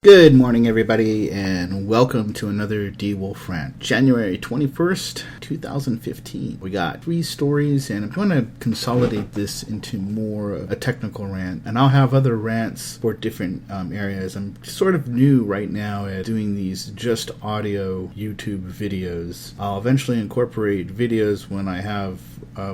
Good morning, everybody, and welcome to another dwulf rant. January 21st, 2015. We got 3 stories, and I'm going to consolidate this into more of a technical rant, and I'll have other rants for different areas. I'm sort of new right now at doing these just audio YouTube videos. I'll eventually incorporate videos when I have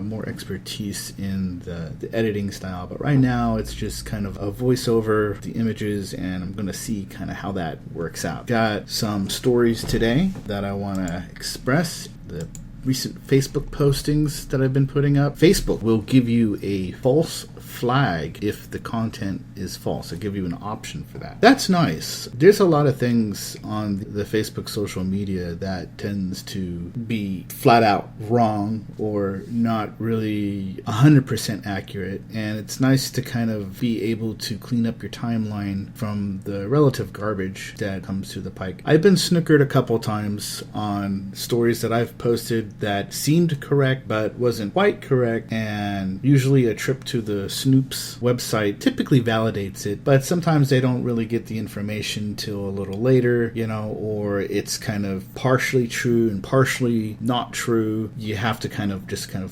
more expertise in the editing style, but right now it's just kind of a voiceover, the images, and I'm going to see kind of how that works out. Got some stories today that I want to express. The recent Facebook postings that I've been putting up. Facebook will give you a false flag if the content is false. They'll give you an option for that. That's nice. There's a lot of things on the Facebook social media that tends to be flat out wrong or not really 100% accurate, and it's nice to kind of be able to clean up your timeline from the relative garbage that comes through the pike. I've been snookered a couple times on stories that I've posted that seemed correct but wasn't quite correct, and usually a trip to the Snoop's website typically validates it, but sometimes they don't really get the information till a little later, or it's kind of partially true and partially not true. You have to kind of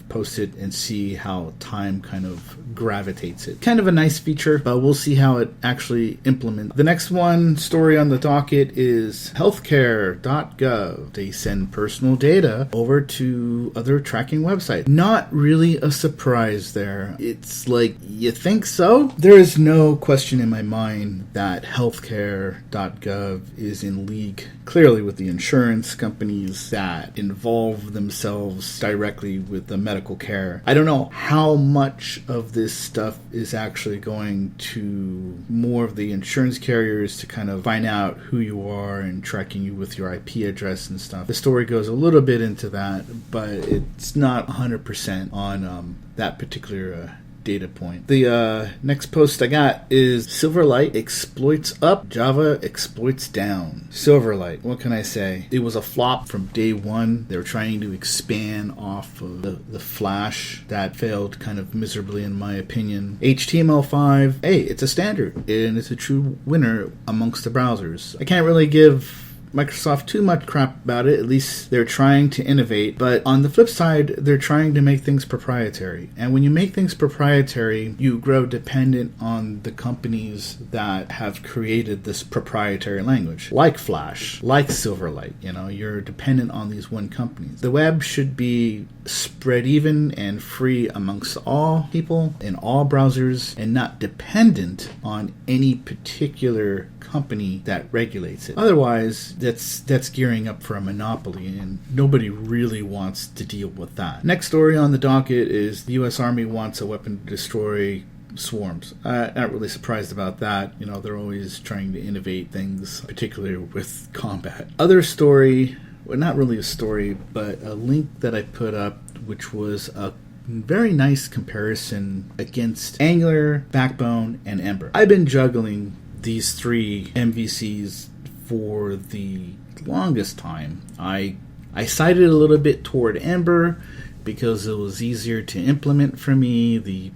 post it and see how time kind of gravitates it. Kind of a nice feature, but we'll see how it actually implements. The next one story on the docket is Healthcaregov. They send personal data over to other tracking websites. Not really a surprise there. It's like, you think so? There is no question in my mind that Healthcare.gov is in league clearly with the insurance companies that involve themselves directly with the medical care. I don't know how much of this stuff is actually going to more of the insurance carriers to kind of find out who you are and tracking you with your IP address and stuff. The story goes a little bit into that, but it's not 100% on that particular data point. The next post I got is Silverlight exploits up, Java exploits down. Silverlight, what can I say? It was a flop from day one. They were trying to expand off of the Flash. That failed kind of miserably in my opinion. HTML5, hey, it's a standard, and it's a true winner amongst the browsers. I can't really give Microsoft too much crap about it. At least they're trying to innovate, but on the flip side, they're trying to make things proprietary. And when you make things proprietary, you grow dependent on the companies that have created this proprietary language, like Flash, like Silverlight. You're dependent on these one companies. The web should be spread even and free amongst all people in all browsers, and not dependent on any particular company that regulates it. Otherwise, that's gearing up for a monopoly, and nobody really wants to deal with that. Next story on the docket is the U.S. Army wants a weapon to destroy swarms. Not really surprised about that. They're always trying to innovate things, particularly with combat. Other story, well, not really a story, but a link that I put up, which was a very nice comparison against Angular, Backbone, and Ember. I've been juggling these 3 MVCs for the longest time. I sided a little bit toward Ember because it was easier to implement for me. The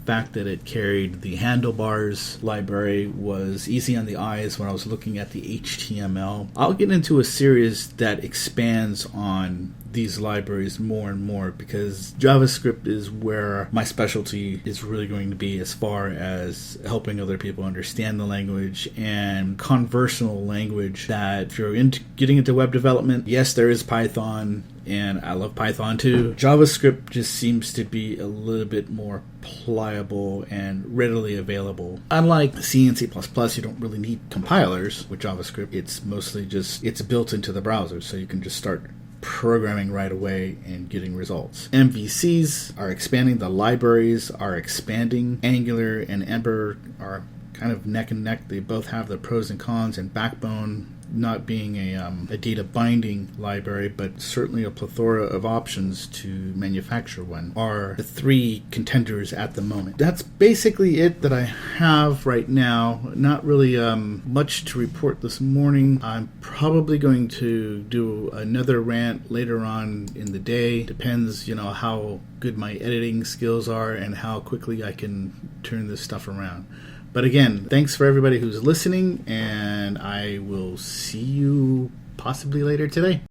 fact that it carried the handlebars library was easy on the eyes when I was looking at the HTML. I'll get into a series that expands on these libraries more and more, because JavaScript is where my specialty is really going to be, as far as helping other people understand the language and conversational language that if you're getting into web development, yes, there is Python, and I love Python too. JavaScript just seems to be a little bit more pliable and readily available. Unlike C and C++, you don't really need compilers with JavaScript. It's mostly just, it's built into the browser, so you can just start programming right away and getting results. MVCs are expanding, the libraries are expanding. Angular and Ember are kind of neck and neck. They both have their pros and cons, and Backbone, not being a data binding library, but certainly a plethora of options to manufacture one, are the 3 contenders at the moment. That's basically it that I have right now. Not really much to report this morning. I'm probably going to do another rant later on in the day. Depends, how good my editing skills are and how quickly I can turn this stuff around. But again, thanks for everybody who's listening, and I will see you possibly later today.